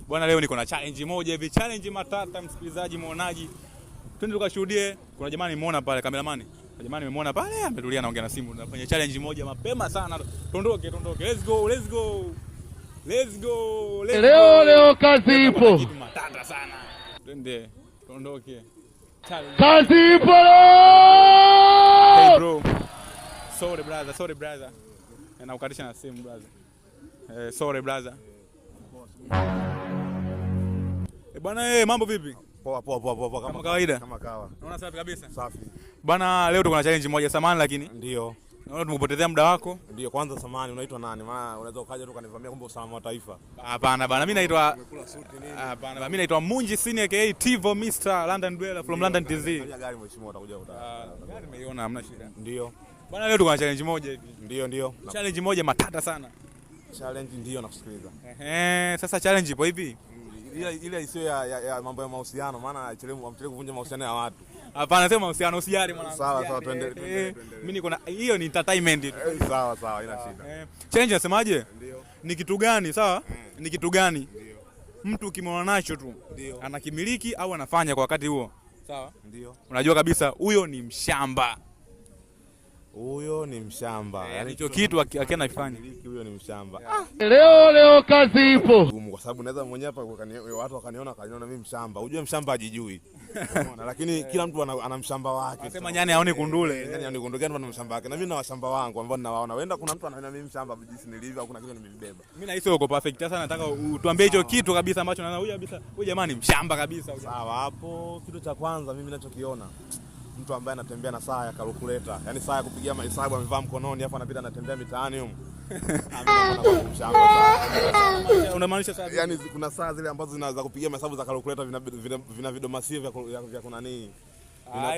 Bwana leo niko na challenge moja hivi, challenge matata msikilizaji muonaji. Twende tukashuhudie. Kuna jamaa nimeona pale cameraman. Kuna jamaa nimeona pale ametulia anaongea na simu. Tunafanya challenge moja mapema sana. Tondoke. Let's go. Leo kazi ipo. Matata sana. Twende. Tondoke. Kazi ipo. Hey bro. Sorry brother. Na ukatisha na simu brother. Sorry brother. Bwana mambo vipi? Poa kama kawaida. Kama kawa. Unaona safi kabisa? Safi. Bwana leo tuko na challenge moja samani lakini. Ndio. Naona tumepotezea muda wako. Ndio kwanza samani unaitwa nani? Maana unaweza ukaja tu kanivamia kumbe usalama wa taifa. Hapana bana mimi naitwa mimi naitwa Munji Senior aka Tivo Mr London Dweller from London TZ. Gari mheshimiwa utakuja uta. Gari nimeiona hamna shida. Ndio. Bwana leo tuko na challenge moja hivi. Ndio. Challenge moja matata sana. Challenge ndio nakusikiliza. Sasa challenge ipo hivi. Ile isiyo ya mambo ya mahusiano maana amchelewe kuvunja mahusiano ya watu. Hapana sema mahusiano usijali mwanangu. Sawa twende. Mimi niko na hiyo ni entertainment tu. Sawa ina shida. Challenge nasemaje? Ndio. Ni kitu gani sawa? Ni kitu gani? Ndio. Mtu ukimwona nacho tu anakimiliki au anafanya kwa wakati huo. Sawa? Ndio. Unajua kabisa huyo ni mshamba. Huyo ni mshamba. Yaani hicho kitu akiana kifanya. Huyo ni mshamba. Leo kazi ipo. Kwa sababu naweza mwenyewe hapa watu wakaniona mimi mshamba. Unajua mshamba hajijui. Unaona lakini kila mtu ana mshamba wake. Anasema nyani aone kundule. Nyani aone kundule gani ana mshamba wake. Na mimi na washamba wangu ambao ninawaona. Wenda kuna mtu anaona mimi mshamba jinsi nilivyo au kuna kitu nimebeba. Mimi nahisi uko perfect. Sasa nataka utuambie hicho kitu kabisa ambacho naona huyu kabisa. Huyu jamani mshamba kabisa. Sawa hapo kitu cha kwanza mimi ninachokiona mtu ambaye anatembea na saa ya calculator, yani saa ya kupigia mahesabu amevaa mkononi afu anapita anatembea mitaani huko. Unamaanisha saa yani kuna saa zile ambazo zinaweza kupigia mahesabu za calculator vina vidomasia vya kuna nini?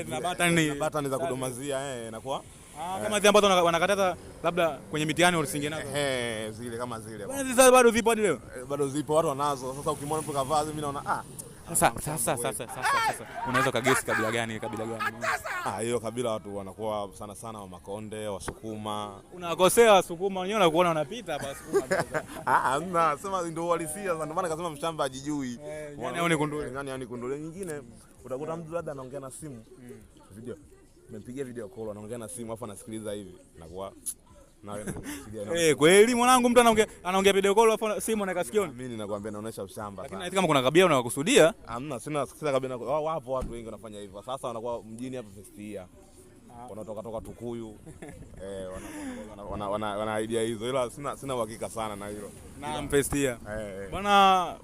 Vina button za kudomazia inakuwa kama zile ambazo wanakataza labda kwenye mitihani ulisinge nazo. Zile kama zile. Bwana sasa bado zipo hadi leo? Bado zipo watu wanazo. Sasa ukimwona mtu kavaa mimi naona Sasa unaweza kagesi kabila gani? Hiyo kabila watu wanakuwa sana wa Makonde, Wasukuma. Unakosea Wasukuma wenyewe unakuona unapita hapa Wasukuma. Hamna, sema ndio uhalisia, ndio maana kasema mshamba hajijui. Nyani aone kundule. Nyani aone kundule nyingine utakuta mtu labda anaongea na simu. Video. Nimempigia video call anaongea na simu afu anasikiliza hivi. Inakuwa kweli mwanangu mtu anaongea video call afu simu anaweka sikioni. Mimi ninakwambia naonesha ushamba sana. Lakini kama kuna kabila unakusudia? Hamna, sina kabila. Wapo watu wengi wanafanya hivyo. Sasa wanakuwa mjini hapa festia. Wanatoka Tukuyu. wana idea hizo. Ila sina uhakika sana na hilo. Na festia. Bwana